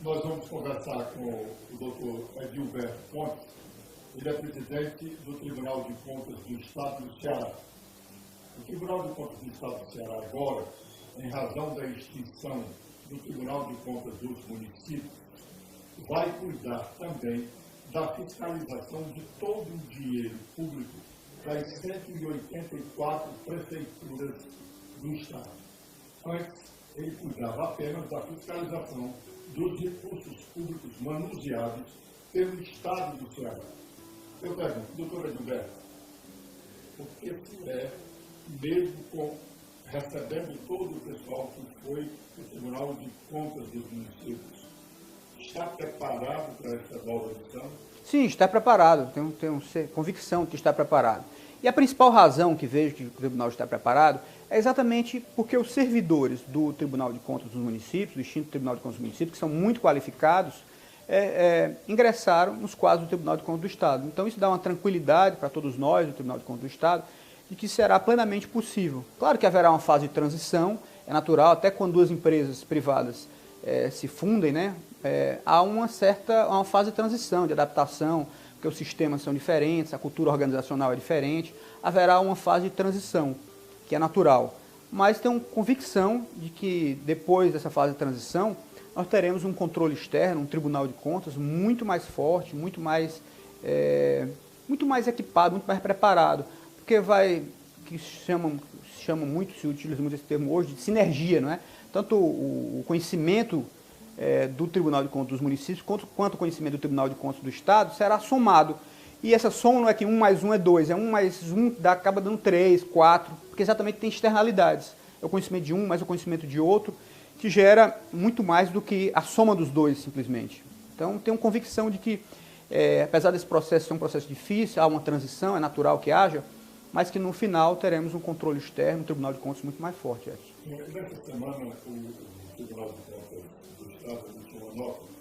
Nós vamos conversar com o doutor Edilberto Pontes. Ele é presidente do Tribunal de Contas do Estado do Ceará. O Tribunal de Contas do Estado do Ceará agora, em razão da extinção do Tribunal de Contas dos Municípios, vai cuidar também da fiscalização de todo o dinheiro público das 184 prefeituras do Estado. Antes, ele cuidava apenas da fiscalização dos recursos públicos manuseados pelo Estado do Ceará. Eu pergunto, doutor Edilberto, por que se é, mesmo recebendo todo o pessoal que foi do Tribunal de Contas dos Municípios, está preparado para essa nova missão? Sim, está preparado, tenho convicção que está preparado. E a principal razão que vejo que o Tribunal está preparado é exatamente porque os servidores do Tribunal de Contas dos Municípios, do extinto Tribunal de Contas dos Municípios, que são muito qualificados, ingressaram nos quadros do Tribunal de Contas do Estado. Então isso dá uma tranquilidade para todos nós do Tribunal de Contas do Estado, de que será plenamente possível. Claro que haverá uma fase de transição, é natural, até quando duas empresas privadas se fundem, né, há uma fase de transição, de adaptação, porque os sistemas são diferentes, a cultura organizacional é diferente, haverá uma fase de transição, que é natural. Mas tenho convicção de que depois dessa fase de transição, nós teremos um controle externo, um Tribunal de Contas muito mais forte, muito mais equipado, muito mais preparado, porque se utiliza muito esse termo hoje, de sinergia, não é? Tanto o conhecimento do Tribunal de Contas dos Municípios, quanto o conhecimento do Tribunal de Contas do Estado, será somado. E essa soma não é que 1 mais 1 é 2, 1 mais 1 acaba dando 3, 4, porque exatamente tem externalidades. É o conhecimento de um mais o conhecimento de outro, que gera muito mais do que a soma dos dois, simplesmente. Então, tenho convicção de que, apesar desse processo ser um processo difícil, há uma transição, é natural que haja, mas que no final teremos um controle externo, um Tribunal de Contas muito mais forte. Nessa semana, o Tribunal de Contas do Estado emitiu uma nota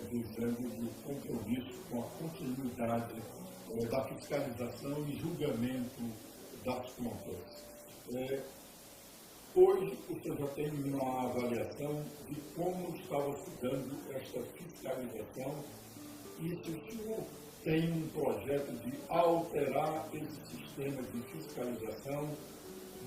dizendo do compromisso com a continuidade da fiscalização e julgamento das contas. Hoje, o senhor já tem uma avaliação de como estava se dando esta fiscalização e se o senhor tem um projeto de alterar esse sistema de fiscalização,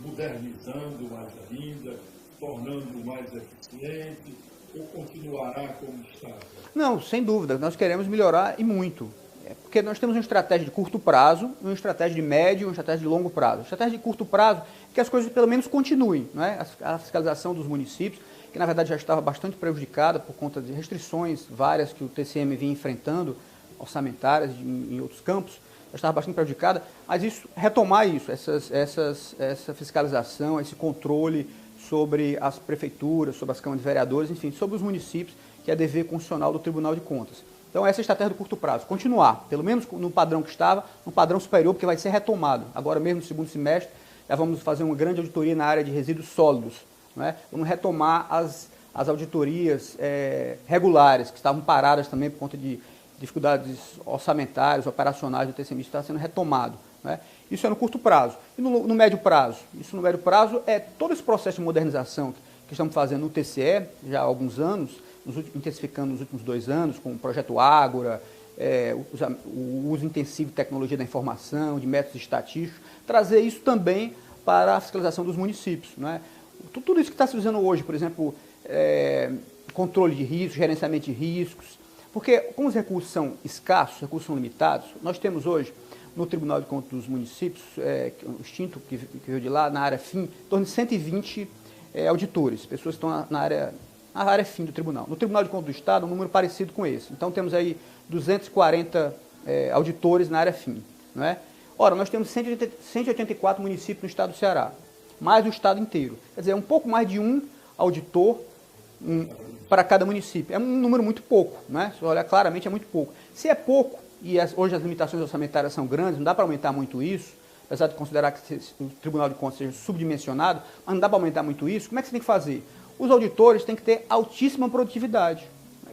modernizando mais ainda, tornando mais eficiente, ou continuará como está? Não, sem dúvida, nós queremos melhorar e muito. Porque nós temos uma estratégia de curto prazo, uma estratégia de médio e uma estratégia de longo prazo. A estratégia de curto prazo é que as coisas pelo menos continuem, não é? A fiscalização dos municípios, que na verdade já estava bastante prejudicada por conta de restrições várias que o TCM vinha enfrentando, orçamentárias em outros campos, já estava bastante prejudicada, mas retomar essa fiscalização, esse controle sobre as prefeituras, sobre as câmaras de vereadores, enfim, sobre os municípios, que é dever constitucional do Tribunal de Contas. Então essa é a estratégia do curto prazo, continuar, pelo menos no padrão que estava, no padrão superior, porque vai ser retomado. Agora mesmo no segundo semestre, já vamos fazer uma grande auditoria na área de resíduos sólidos, não é? Vamos retomar as auditorias regulares, que estavam paradas também por conta de dificuldades orçamentárias, operacionais do TCM, está sendo retomado, né? Isso é no curto prazo. E no médio prazo? Isso no médio prazo é todo esse processo de modernização que estamos fazendo no TCE já há alguns anos, intensificando nos últimos 2 anos, com o projeto Ágora, o uso intensivo de tecnologia da informação, de métodos estatísticos, trazer isso também para a fiscalização dos municípios, não é? Tudo isso que está se usando hoje, por exemplo, controle de riscos, gerenciamento de riscos, porque como os recursos são escassos, os recursos são limitados, nós temos hoje no Tribunal de Contas dos Municípios, o extinto que veio de lá, na área FIM, em torno de 120 auditores, pessoas que estão na área FIM do Tribunal. No Tribunal de Contas do Estado, um número parecido com esse. Então, temos aí 240 auditores na área FIM, não é? Ora, nós temos 184 municípios no estado do Ceará, mais o estado inteiro. Quer dizer, um pouco mais de um auditor para cada município. É um número muito pouco, né? Se olhar claramente, é muito pouco. Se é pouco, e hoje as limitações orçamentárias são grandes, não dá para aumentar muito isso, apesar de considerar que o Tribunal de Contas seja subdimensionado, mas não dá para aumentar muito isso, como é que você tem que fazer? Os auditores têm que ter altíssima produtividade.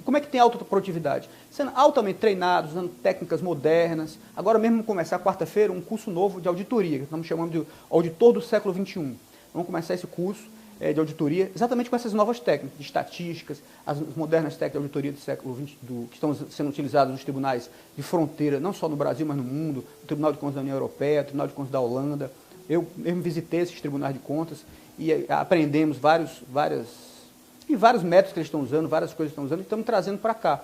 Como é que tem alta produtividade? Sendo altamente treinados, usando técnicas modernas. Agora mesmo vamos começar quarta-feira um curso novo de auditoria, que estamos chamando de Auditor do Século XXI. Vamos começar esse curso, de auditoria, exatamente com essas novas técnicas de estatísticas, as modernas técnicas de auditoria do século XX, que estão sendo utilizadas nos tribunais de fronteira, não só no Brasil, mas no mundo, o Tribunal de Contas da União Europeia, o Tribunal de Contas da Holanda. Eu mesmo visitei esses tribunais de contas e aprendemos vários métodos que eles estão usando, várias coisas que estão usando e estamos trazendo para cá.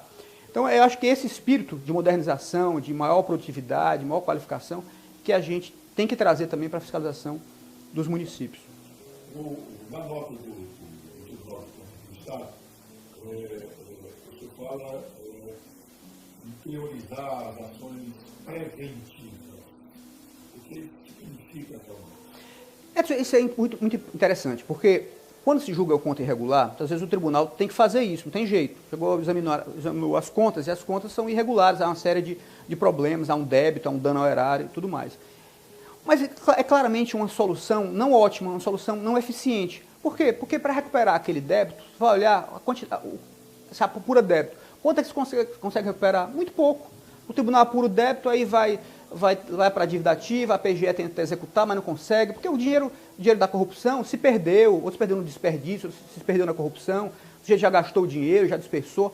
Então, eu acho que esse espírito de modernização, de maior produtividade, maior qualificação, que a gente tem que trazer também para a fiscalização dos municípios. Na nota do Tribunal de Contas do Estado, você fala em priorizar as ações preventivas. O que significa realmente? Isso é muito, muito interessante, porque quando se julga o conta irregular, muitas vezes o tribunal tem que fazer isso, não tem jeito. Chegou, examinou as contas, e as contas são irregulares, há uma série de problemas, há um débito, há um dano ao erário e tudo mais. Mas é claramente uma solução não ótima, uma solução não eficiente. Por quê? Porque para recuperar aquele débito, você vai olhar a quantidade, essa pura débito. Quanto é que você consegue recuperar? Muito pouco. O tribunal apura o débito, aí vai para a dívida ativa, a PGE tenta executar, mas não consegue, porque o dinheiro da corrupção se perdeu, ou se perdeu no desperdício, ou se perdeu na corrupção, o sujeito já gastou o dinheiro, já dispersou.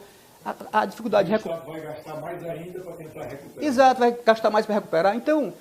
A dificuldade de recuperar. Vai gastar mais ainda para tentar recuperar. Exato, vai gastar mais para recuperar. Então,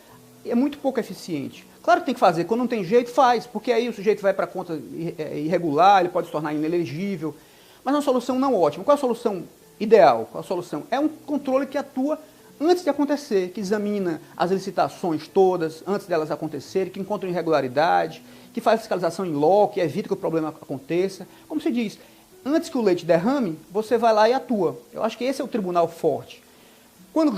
é muito pouco eficiente. Claro que tem que fazer, quando não tem jeito, faz, porque aí o sujeito vai para a conta irregular, ele pode se tornar inelegível, mas é uma solução não ótima. Qual é a solução ideal? Qual é a solução? É um controle que atua antes de acontecer, que examina as licitações todas, antes delas acontecerem, que encontra irregularidade, que faz fiscalização em loco, que evita que o problema aconteça. Como se diz, antes que o leite derrame, você vai lá e atua. Eu acho que esse é o tribunal forte. Quando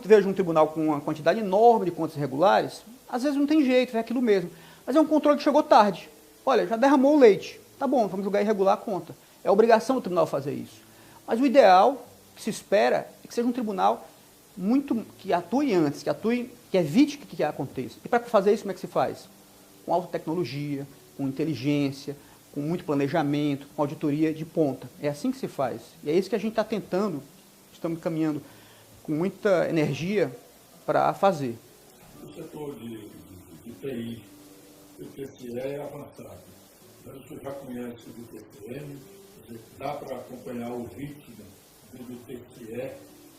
vejo um tribunal com uma quantidade enorme de contas irregulares, às vezes não tem jeito, é aquilo mesmo. Mas é um controle que chegou tarde. Olha, já derramou o leite. Tá bom, vamos julgar irregular a conta. É obrigação do tribunal fazer isso. Mas o ideal, que se espera, é que seja um tribunal que atue antes, que evite que aconteça. E para fazer isso, como é que se faz? Com alta tecnologia, com inteligência, com muito planejamento, com auditoria de ponta. É assim que se faz. E é isso que a gente está tentando, estamos caminhando com muita energia para fazer. O setor de TI, o TCE é avançado. Você já conhece o TCM, dá para acompanhar o ritmo do TCE,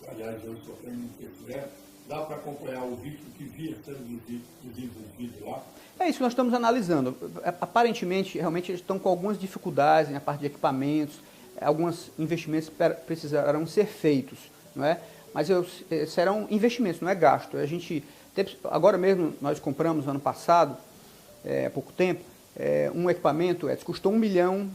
aliás, eu só tenho um TCE, dá para acompanhar o ritmo que via sendo desenvolvido lá? É isso que nós estamos analisando. Aparentemente, realmente, eles estão com algumas dificuldades na parte de equipamentos, alguns investimentos precisarão ser feitos, não é? Mas serão investimentos, não é gasto. Agora mesmo, nós compramos, no ano passado, há pouco tempo, um equipamento, custou R$1 milhão,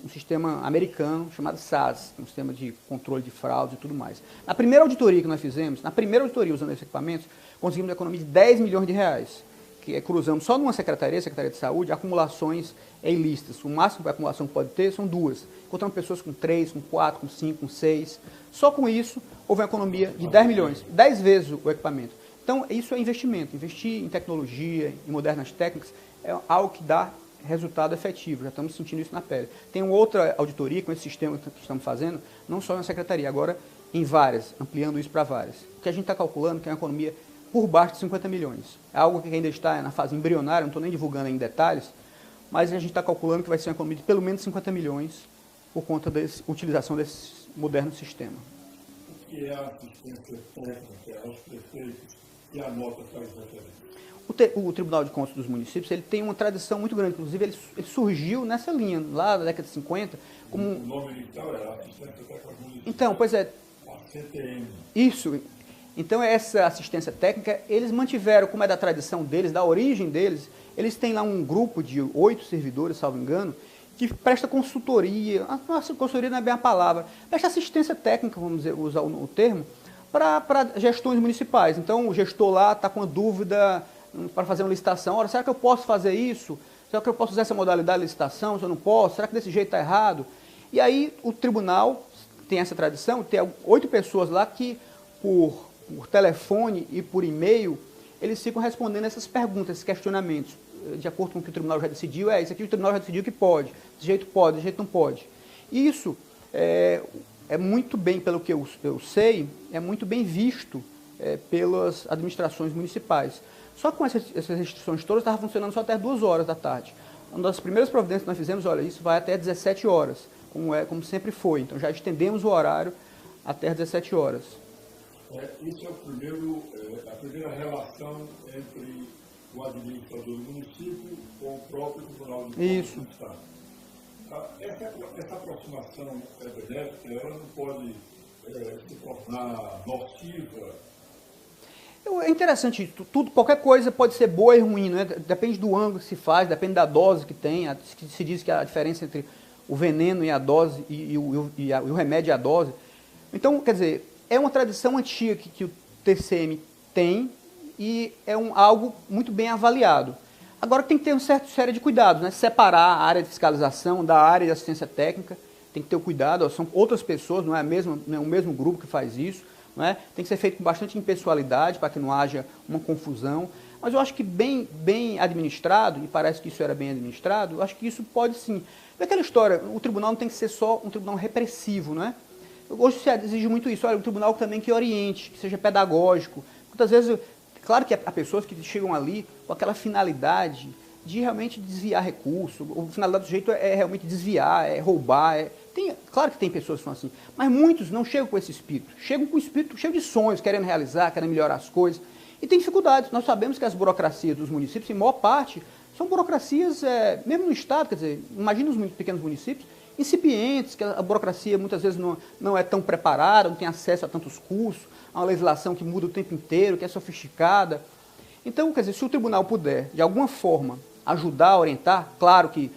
um sistema americano chamado SAS, um sistema de controle de fraudes e tudo mais. Na primeira auditoria que nós fizemos, usando esses equipamentos, conseguimos uma economia de R$10 milhões, que cruzamos só numa Secretaria de Saúde, acumulações ilícitas. O máximo de acumulação que pode ter são 2. Encontramos pessoas com 3, com 4, com 5, com 6. Só com isso, houve uma economia de R$10 milhões, 10 vezes o equipamento. Então, isso é investimento. Investir em tecnologia, em modernas técnicas, é algo que dá resultado efetivo. Já estamos sentindo isso na pele. Tem uma outra auditoria com esse sistema que estamos fazendo, não só na Secretaria, agora em várias, ampliando isso para várias. O que a gente está calculando que é uma economia por baixo de 50 milhões. É algo que ainda está na fase embrionária, não estou nem divulgando em detalhes, mas a gente está calculando que vai ser uma economia de pelo menos 50 milhões por conta da utilização desse moderno sistema. O que é a assistência técnica aos prefeitos e a nota faz referência? O Tribunal de Contas dos Municípios ele tem uma tradição muito grande, inclusive ele surgiu nessa linha, lá na década de 50, como... O nome inicial era Assistência Técnica Municipal. Então, pois é... A CTM. Isso. Então, essa assistência técnica, eles mantiveram, como é da tradição deles, da origem deles, eles têm lá um grupo de 8 servidores, salvo engano, que presta consultoria, consultoria não é bem a palavra, presta assistência técnica, vamos dizer, usar o termo, para gestões municipais. Então, o gestor lá está com uma dúvida para fazer uma licitação. Ora, será que eu posso fazer isso? Será que eu posso usar essa modalidade de licitação? Se eu não posso? Será que desse jeito está errado? E aí, o tribunal tem essa tradição, tem 8 pessoas lá que, por telefone e por e-mail, eles ficam respondendo essas perguntas, esses questionamentos. De acordo com o que o tribunal já decidiu, isso aqui o tribunal já decidiu que pode, desse jeito pode, desse jeito não pode. E isso é muito bem, pelo que eu sei, é muito bem visto pelas administrações municipais. Só com essas restrições todas estava funcionando só até 2 horas da tarde. uma das primeiras providências que nós fizemos, olha, isso vai até 17 horas, como sempre foi. Então já estendemos o horário até 17 horas. Isso é a primeira relação entre o administrador do município com o próprio Tribunal de Contas do Estado. Essa aproximação benéfica, ela não pode se tornar nociva. É interessante, qualquer coisa pode ser boa e ruim, né? Depende do ângulo que se faz, depende da dose que tem. Se diz que a diferença entre o veneno e a dose, e o remédio e a dose. Então, quer dizer, é uma tradição antiga que o TCM tem e é algo muito bem avaliado. Agora tem que ter uma certa série de cuidados, né? Separar a área de fiscalização da área de assistência técnica, tem que ter o cuidado, são outras pessoas, não é o mesmo grupo que faz isso. Não é? Tem que ser feito com bastante impessoalidade para que não haja uma confusão. Mas eu acho que bem administrado, e parece que isso era bem administrado, eu acho que isso pode sim. Daquela história, o tribunal não tem que ser só um tribunal repressivo, né? Hoje se exige muito isso, olha, um tribunal também que oriente, que seja pedagógico. Muitas vezes, claro que há pessoas que chegam ali com aquela finalidade de realmente desviar recurso. A finalidade do sujeito é realmente desviar, é roubar. Claro que tem pessoas que são assim, mas muitos não chegam com esse espírito. Chegam com o espírito cheio de sonhos, querendo realizar, querendo melhorar as coisas. E tem dificuldades. Nós sabemos que as burocracias dos municípios, em maior parte, são burocracias, mesmo no Estado, quer dizer, imagina os pequenos municípios, incipientes, que a burocracia muitas vezes não é tão preparada, não tem acesso a tantos cursos, a uma legislação que muda o tempo inteiro, que é sofisticada. Então, quer dizer, se o tribunal puder, de alguma forma, ajudar a orientar, claro que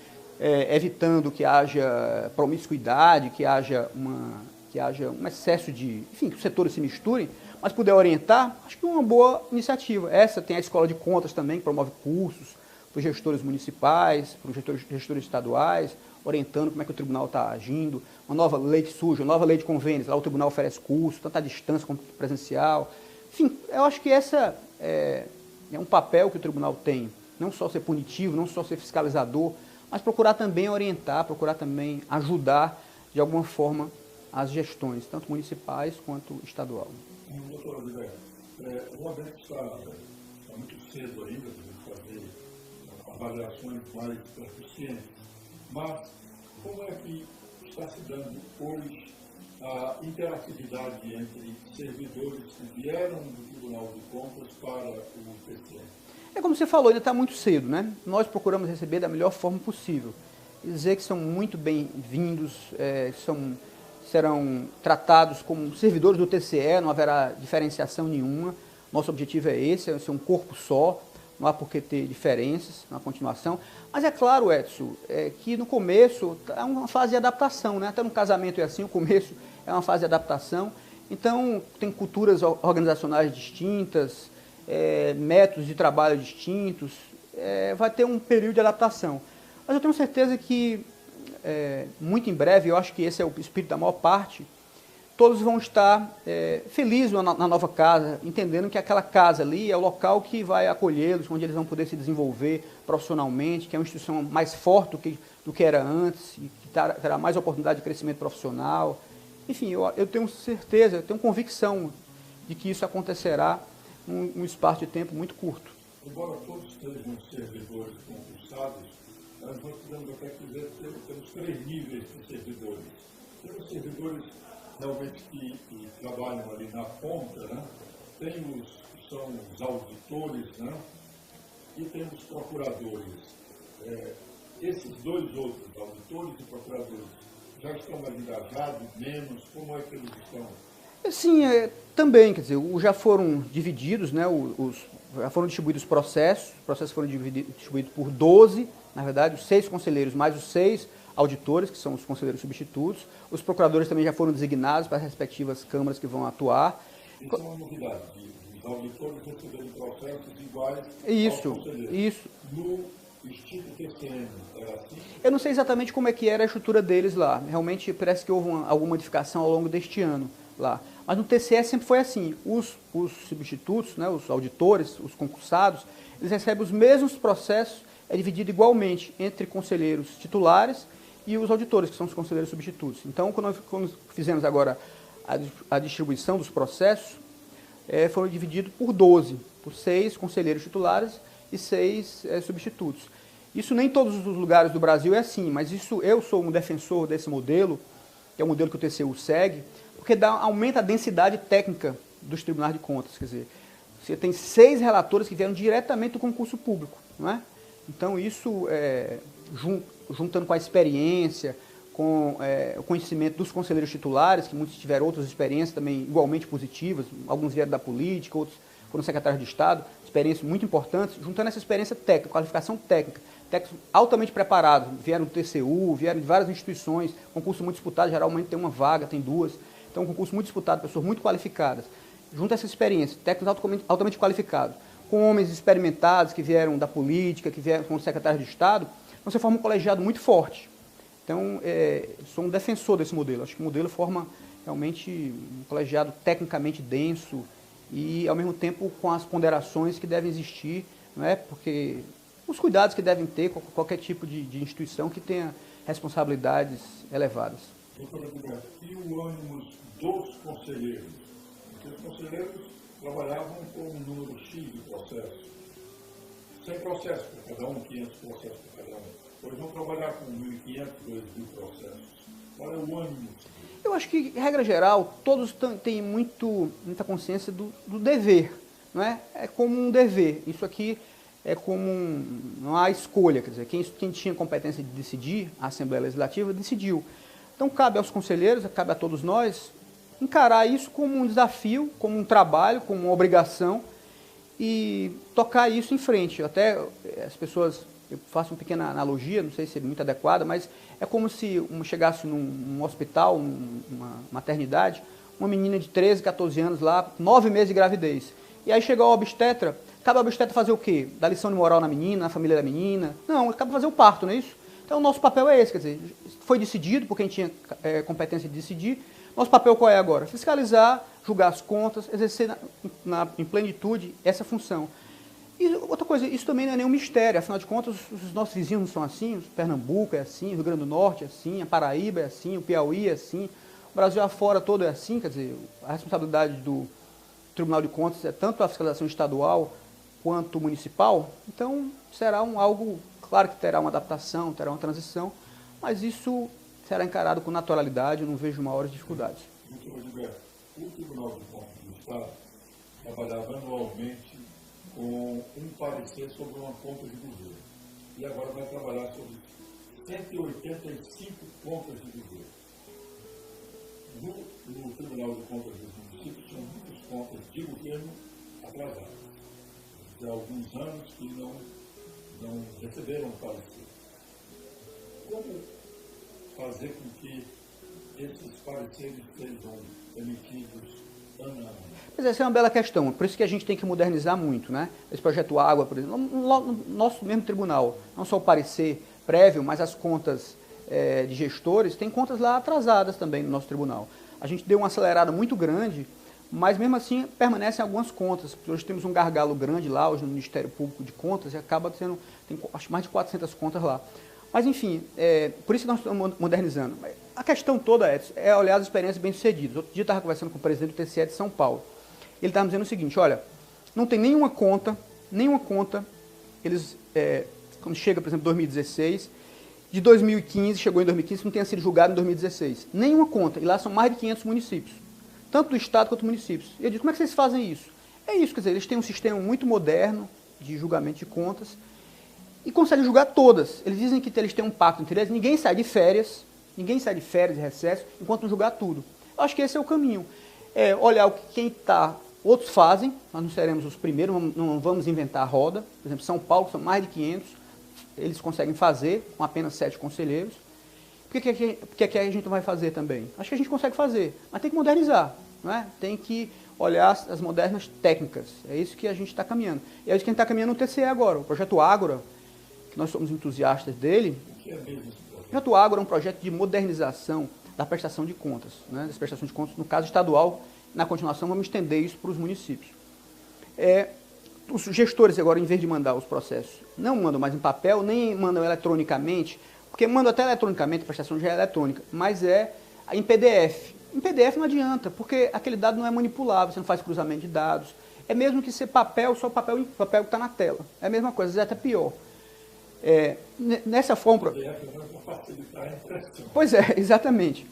evitando que haja promiscuidade, que haja um excesso enfim, que os setores se misturem, mas puder orientar, acho que é uma boa iniciativa. Essa tem a Escola de Contas também, que promove cursos para os gestores municipais, para os gestores estaduais, orientando como é que o tribunal está agindo, uma nova lei que surge, uma nova lei de convênios, lá o tribunal oferece curso, tanto à distância como presencial. Enfim, eu acho que essa é um papel que o tribunal tem, não só ser punitivo, não só ser fiscalizador, mas procurar também orientar, procurar também ajudar, de alguma forma, as gestões, tanto municipais quanto estadual. Doutor Oliveira, uma vez que está muito cedo ainda para fazer avaliações mais eficientes, mas como é que está se dando hoje a interatividade entre servidores que vieram do Tribunal de Contas para o TCM? Como você falou, ainda está muito cedo, né? Nós procuramos receber da melhor forma possível. Dizer que são muito bem-vindos, serão tratados como servidores do TCE, não haverá diferenciação nenhuma. Nosso objetivo é esse, é ser um corpo só, não há por que ter diferenças na continuação. Mas é claro, Edson, que no começo é uma fase de adaptação, né? Até no casamento é assim, o começo é uma fase de adaptação. Então, tem culturas organizacionais distintas, métodos de trabalho distintos, vai ter um período de adaptação. Mas eu tenho certeza que, muito em breve, eu acho que esse é o espírito da maior parte, todos vão estar felizes na nova casa, entendendo que aquela casa ali é o local que vai acolhê-los, onde eles vão poder se desenvolver profissionalmente, que é uma instituição mais forte do que era antes, e que terá mais oportunidade de crescimento profissional. Enfim, eu tenho certeza, eu tenho convicção de que isso acontecerá num espaço de tempo muito curto. Embora todos sejam servidores concursados, nós podemos até dizer que temos 3 níveis de servidores. Temos servidores realmente que trabalham ali na ponta, né? Tem que são os auditores, né? E temos os procuradores. Esses dois outros, auditores e procuradores, já estão mais engajados, menos? Como é que eles estão? Sim, também, quer dizer, já foram divididos, né, já foram distribuídos os processos foram distribuídos por 12, na verdade, os 6 conselheiros mais os 6 auditores, que são os conselheiros substitutos. Os procuradores também já foram designados para as respectivas câmaras que vão atuar. Isso é uma novidade, os auditores receberem processos iguais aos conselheiros. Isso. No estilo TCM, era assim? Eu não sei exatamente como é que era a estrutura deles lá. Realmente parece que houve alguma modificação ao longo deste ano lá. Mas no TCE sempre foi assim. Os substitutos, né, os auditores, os concursados, eles recebem os mesmos processos, é dividido igualmente entre conselheiros titulares e os auditores, que são os conselheiros substitutos. Então, quando fizemos agora a distribuição dos processos, foram divididos por 12, por 6 conselheiros titulares e 6 substitutos. Isso nem em todos os lugares do Brasil é assim, mas isso eu sou um defensor desse modelo, que é o modelo que o TCU segue, porque aumenta a densidade técnica dos tribunais de contas. Quer dizer, você tem 6 relatores que vieram diretamente do concurso público, não é? Então isso, juntando com a experiência, com o conhecimento dos conselheiros titulares, que muitos tiveram outras experiências também igualmente positivas, alguns vieram da política, outros foram secretários de Estado, experiências muito importantes, juntando essa experiência técnica, qualificação técnica, técnicos altamente preparados, vieram do TCU, vieram de várias instituições, concurso muito disputado, geralmente tem uma vaga, tem 2, então um concurso muito disputado, pessoas muito qualificadas. Junto a essa experiência, técnicos altamente qualificados, com homens experimentados que vieram da política, que vieram como secretários de Estado, então você forma um colegiado muito forte. Então, sou um defensor desse modelo. Acho que o modelo forma realmente um colegiado tecnicamente denso e, ao mesmo tempo, com as ponderações que devem existir, não é? Porque os cuidados que devem ter com qualquer tipo de instituição que tenha responsabilidades elevadas. Doutora Gilberto, e o ânimo dos conselheiros? Porque os conselheiros trabalhavam com um número X de processos. Sem processo para cada um, 500 processos para cada um. Eles vão trabalhar com 1.500, 2.000 processos. Qual é o ânimo? Eu acho que, regra geral, todos têm muita consciência do dever. Não é? É como um dever. Isso aqui é como não há escolha. Quer dizer, quem tinha competência de decidir, a Assembleia Legislativa, decidiu. Então, cabe aos conselheiros, cabe a todos nós, encarar isso como um desafio, como um trabalho, como uma obrigação e tocar isso em frente. Até as pessoas, eu faço uma pequena analogia, não sei se é muito adequada, mas é como se chegasse num hospital, numa maternidade, uma menina de 13, 14 anos lá, 9 meses de gravidez. E aí chegou a obstetra, cabe a obstetra fazer o quê? Dar lição de moral na menina, na família da menina? Não, cabe fazer o parto, não é isso? Então o nosso papel é esse, quer dizer, foi decidido por quem tinha competência de decidir. Nosso papel qual é agora? Fiscalizar, julgar as contas, exercer em plenitude essa função. E outra coisa, isso também não é nenhum mistério, afinal de contas, os nossos vizinhos não são assim, o Pernambuco é assim, o Rio Grande do Norte é assim, a Paraíba é assim, o Piauí é assim, o Brasil afora todo é assim, quer dizer, a responsabilidade do Tribunal de Contas é tanto a fiscalização estadual quanto municipal, então será algo, claro que terá uma adaptação, terá uma transição, mas isso será encarado com naturalidade, eu não vejo maiores dificuldades. Doutor Gilberto, o Tribunal de Contas do Estado trabalhava anualmente com um parecer sobre uma conta de governo. E agora vai trabalhar sobre 185 contas de governo. No Tribunal de Contas dos Municípios, são muitas contas de governo atrasadas. Já há alguns anos que não receberam parecer. Como fazer com que esses pareceres sejam emitidos ano a ano? Mas essa é uma bela questão, por isso que a gente tem que modernizar muito, né? Esse projeto Água, por exemplo, no nosso mesmo tribunal, não só o parecer prévio, mas as contas de gestores, tem contas lá atrasadas também no nosso tribunal. A gente deu uma acelerada muito grande, mas mesmo assim permanecem algumas contas. Hoje temos um gargalo grande lá, hoje no Ministério Público de Contas, e acaba sendo, tem acho mais de 400 contas lá. Mas enfim, por isso que nós estamos modernizando. A questão toda é olhar as experiências bem-sucedidas. Outro dia eu estava conversando com o presidente do TCE de São Paulo. Ele estava dizendo o seguinte, olha, não tem nenhuma conta, eles, quando chega, por exemplo, 2016, de 2015, chegou em 2015, não tenha sido julgado em 2016. Nenhuma conta, e lá são mais de 500 municípios, tanto do Estado quanto municípios. E eu digo, como é que vocês fazem isso? É isso, quer dizer, eles têm um sistema muito moderno de julgamento de contas e conseguem julgar todas. Eles dizem que eles têm um pacto entre eles, ninguém sai de férias e recesso, enquanto não julgar tudo. Eu acho que esse é o caminho. Olhar o que quem está... Outros fazem, nós não seremos os primeiros, não vamos inventar a roda. Por exemplo, São Paulo, que são mais de 500, eles conseguem fazer com apenas 7 conselheiros. Por que a gente não vai fazer também? Acho que a gente consegue fazer, mas tem que modernizar, não é? Tem que olhar as modernas técnicas. É isso que a gente está caminhando. E é isso que a gente está caminhando no TCE agora. O projeto Ágora, que nós somos entusiastas dele. O que é mesmo esse projeto? O projeto Ágora é um projeto de modernização da prestação de contas, né? Das prestações de contas, no caso estadual. Na continuação, vamos estender isso para os municípios. Os gestores, agora, em vez de mandar os processos, não mandam mais em papel, nem mandam eletronicamente, porque mandam até eletronicamente, a prestação já é eletrônica, mas é em PDF. Em PDF não adianta, porque aquele dado não é manipulável, você não faz cruzamento de dados. É mesmo que ser papel, só o papel que está na tela. É a mesma coisa, às vezes é até pior. Nessa forma... Para facilitar a impressão. Pois é, exatamente.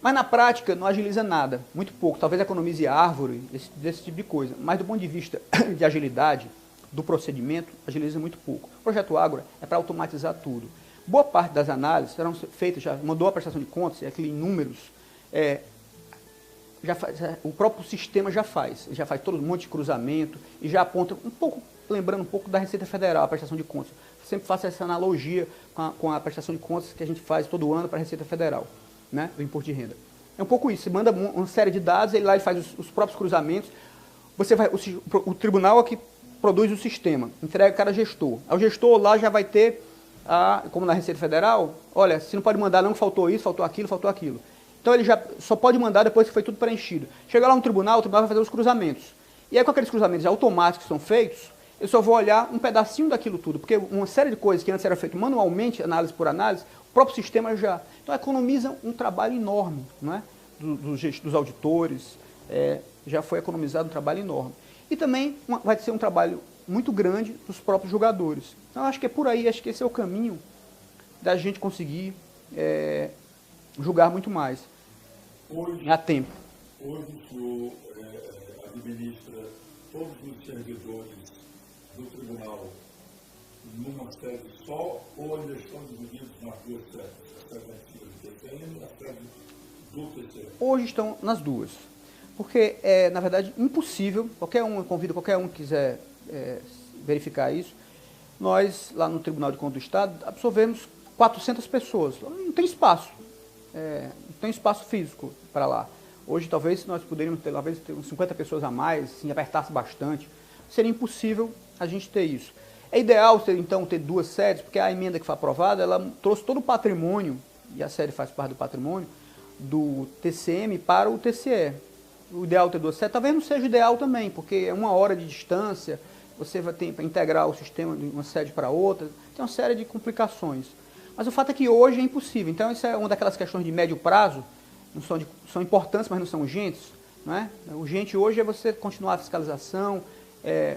Mas na prática não agiliza nada, muito pouco. Talvez economize árvore, desse tipo de coisa. Mas do ponto de vista de agilidade do procedimento, agiliza muito pouco. O projeto Ágora é para automatizar tudo. Boa parte das análises serão feitas, já mandou a prestação de contas, aquele em números, o próprio sistema já faz todo um monte de cruzamento e já aponta um pouco, lembrando um pouco da Receita Federal, a prestação de contas. Sempre faço essa analogia com a prestação de contas que a gente faz todo ano para a Receita Federal, né, do imposto de renda. É um pouco isso, você manda uma série de dados, ele lá ele faz os próprios cruzamentos, o tribunal é que produz o sistema, entrega cada gestor. O gestor lá já vai ter, como na Receita Federal, olha, você não pode mandar não, faltou isso, faltou aquilo. Então ele já só pode mandar depois que foi tudo preenchido. Chega lá no tribunal, o tribunal vai fazer os cruzamentos. E aí com aqueles cruzamentos automáticos que são feitos, eu só vou olhar um pedacinho daquilo tudo, porque uma série de coisas que antes era feito manualmente, análise por análise, o próprio sistema já... Então economiza um trabalho enorme, não é? dos auditores, já foi economizado um trabalho enorme. E também vai ser um trabalho muito grande dos próprios julgadores. Então acho que é por aí, acho que esse é o caminho da gente conseguir julgar muito mais a tempo. Hoje o senhor administra todos os servidores do tribunal numa sede só, ou eles estão divididos nas duas sedes? A sede antiga do TCM e a sede do TCE? Hoje estão nas duas. Porque na verdade, impossível, eu convido qualquer um que quiser verificar isso, nós, lá no Tribunal de Contas do Estado, absorvemos 400 pessoas. Não tem espaço. Não tem espaço físico para lá. Hoje, talvez, nós poderíamos ter, talvez, ter uns 50 pessoas a mais, se apertasse bastante. Seria impossível a gente ter isso. É ideal, então, ter duas sedes, porque a emenda que foi aprovada, ela trouxe todo o patrimônio, e a sede faz parte do patrimônio, do TCM para o TCE. O ideal é ter duas sedes, talvez não seja ideal também, porque é 1 hora de distância, você vai ter para integrar o sistema de uma sede para outra, tem uma série de complicações. Mas o fato é que hoje é impossível. Então, isso é uma daquelas questões de médio prazo, são importantes, mas não são urgentes. Não é? Urgente hoje é você continuar a fiscalização,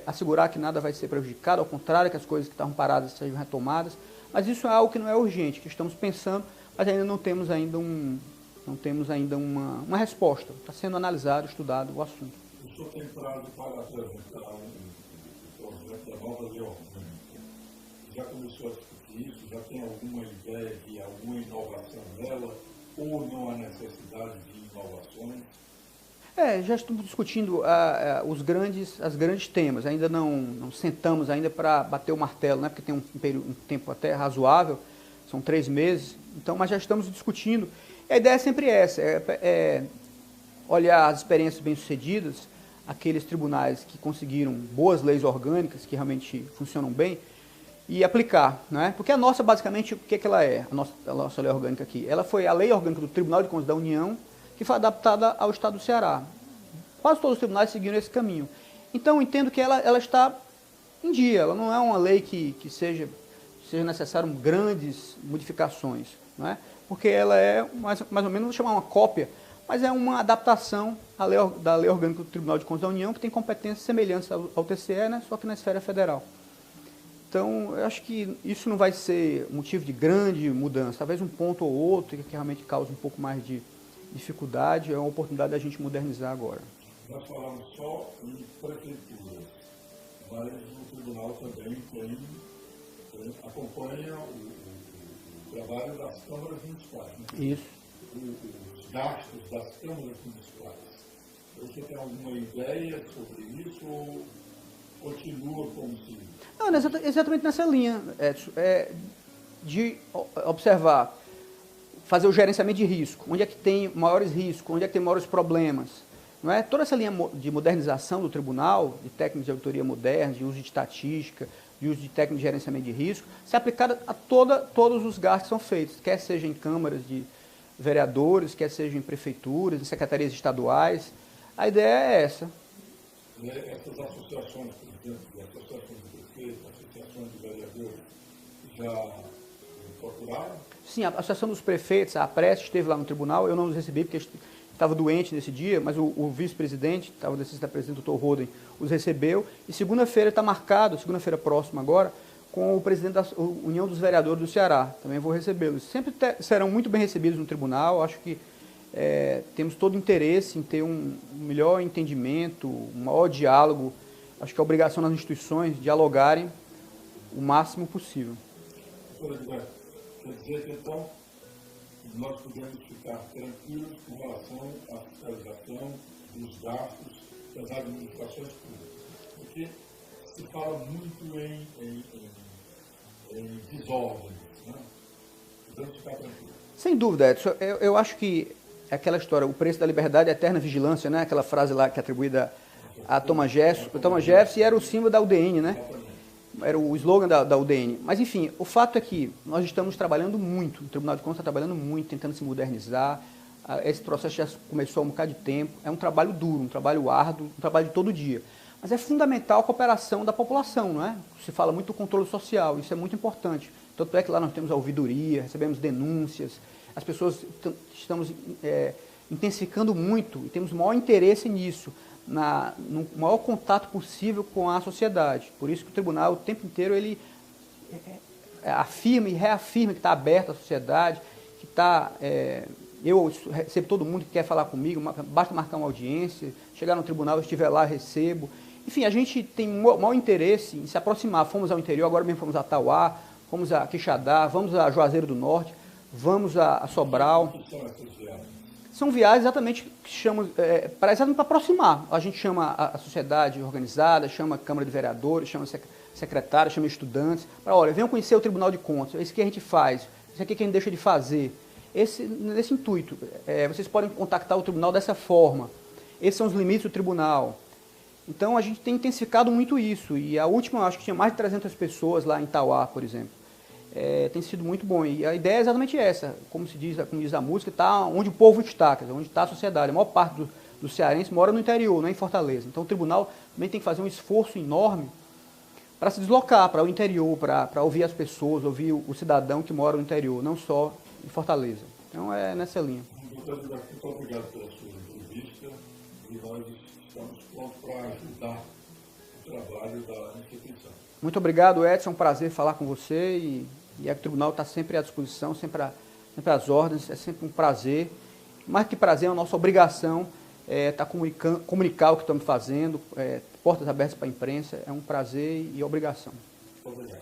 assegurar que nada vai ser prejudicado, ao contrário, que as coisas que estavam paradas sejam retomadas. Mas isso é algo que não é urgente, que estamos pensando, mas ainda não temos ainda uma resposta. Está sendo analisado, estudado o assunto. O senhor tem prazo para apresentar um projeto da nova lei orgânica. Já começou a discutir isso? Já tem alguma ideia de alguma inovação nela? Ou não há necessidade de inovações? Já estamos discutindo os grandes temas. Ainda não sentamos ainda para bater o martelo, né? Porque tem um tempo até razoável, são 3 meses. Então, mas já estamos discutindo. E a ideia é sempre essa, olhar as experiências bem-sucedidas, aqueles tribunais que conseguiram boas leis orgânicas, que realmente funcionam bem, e aplicar, né? Porque a nossa, basicamente, o que ela é, a nossa lei orgânica aqui? Ela foi a lei orgânica do Tribunal de Contas da União, que foi adaptada ao Estado do Ceará. Quase todos os tribunais seguiram esse caminho. Então, eu entendo que ela está em dia, ela não é uma lei que seja necessário grandes modificações, não é? Porque ela é, mais ou menos, vou chamar uma cópia, mas é uma adaptação da lei orgânica do Tribunal de Contas da União, que tem competências semelhantes ao TCE, né? Só que na esfera federal. Então, eu acho que isso não vai ser motivo de grande mudança. Talvez um ponto ou outro que realmente cause um pouco mais de dificuldade, é uma oportunidade da gente modernizar agora. Nós falamos só em prefeituras, mas o tribunal também acompanha o trabalho das câmaras municipais. Né? Isso. Os gastos das câmaras municipais. Você tem alguma ideia sobre isso ou continua como se... Não, exatamente nessa linha, de observar, fazer o gerenciamento de risco, onde é que tem maiores riscos, onde é que tem maiores problemas. Não é? Toda essa linha de modernização do tribunal, de técnicas de auditoria modernas, de uso de estatística, de uso de técnicas de gerenciamento de risco, se aplicada a todos os gastos que são feitos, quer seja em câmaras de vereadores, quer seja em prefeituras, em secretarias estaduais. A ideia é essa. Essas associações, por exemplo, associações de prefeitos, associações de vereadores, já procuraram? Sim, a Associação dos Prefeitos, a APRES, esteve lá no tribunal, eu não os recebi porque estava doente nesse dia, mas o vice-presidente, estava da presidente, o Dr. Roden, os recebeu, e segunda-feira está marcado, segunda-feira próxima agora, com o presidente da União dos Vereadores do Ceará. Também vou recebê-los. Sempre serão muito bem recebidos no tribunal. Acho que temos todo o interesse em ter um melhor entendimento, um maior diálogo. Acho que é obrigação das instituições dialogarem o máximo possível. Doutor Edgar, quer dizer que então nós podemos ficar tranquilos com relação à fiscalização dos gastos das administrações públicas, porque se fala muito em desordem, né? Podemos ficar tranquilos. Sem dúvida, Edson. Eu acho que aquela história, o preço da liberdade é a eterna vigilância, né? Aquela frase lá que é atribuída a Thomas Jefferson. O Thomas Jefferson era o símbolo da UDN, né? Era o slogan da UDN. Mas, enfim, o fato é que nós estamos trabalhando muito, o Tribunal de Contas está trabalhando muito, tentando se modernizar. Esse processo já começou há um bocado de tempo. É um trabalho duro, um trabalho árduo, um trabalho de todo dia. Mas é fundamental a cooperação da população, não é? Se fala muito do controle social, isso é muito importante. Tanto é que lá nós temos a ouvidoria, recebemos denúncias, as pessoas estamos intensificando muito e temos o maior interesse nisso, no maior contato possível com a sociedade. Por isso que o tribunal, o tempo inteiro, ele afirma e reafirma que está aberto à sociedade, que está... eu recebo todo mundo que quer falar comigo, basta marcar uma audiência, chegar no tribunal, eu estiver lá, recebo. Enfim, a gente tem maior interesse em se aproximar. Fomos ao interior, agora mesmo fomos a Tauá, fomos a Quixadá, vamos a Juazeiro do Norte, vamos a Sobral. São viagens exatamente que chamam, exatamente para aproximar. A gente chama a sociedade organizada, chama a Câmara de Vereadores, chama secretários, chama estudantes, para, olha, venham conhecer o Tribunal de Contas, é isso que a gente faz, isso aqui que a gente deixa de fazer. Nesse intuito, vocês podem contactar o tribunal dessa forma. Esses são os limites do tribunal. Então, a gente tem intensificado muito isso. E a última, acho que tinha mais de 300 pessoas lá em Tauá, por exemplo. Tem sido muito bom. E a ideia é exatamente essa. Como diz a música, está onde o povo está, quer dizer, onde está a sociedade. A maior parte do cearense mora no interior, não é em Fortaleza. Então, o tribunal também tem que fazer um esforço enorme para se deslocar para o interior, para ouvir as pessoas, ouvir o cidadão que mora no interior, não só em Fortaleza. Então, é nessa linha. Doutor, muito obrigado pela sua entrevista e nós estamos prontos para ajudar o trabalho da instituição. Muito obrigado, Edson. É um prazer falar com você e o tribunal está sempre à disposição, sempre às ordens. É sempre um prazer. Mais que prazer, é a nossa obrigação comunicar o que estamos fazendo, portas abertas para a imprensa. É um prazer e obrigação. Muito obrigado.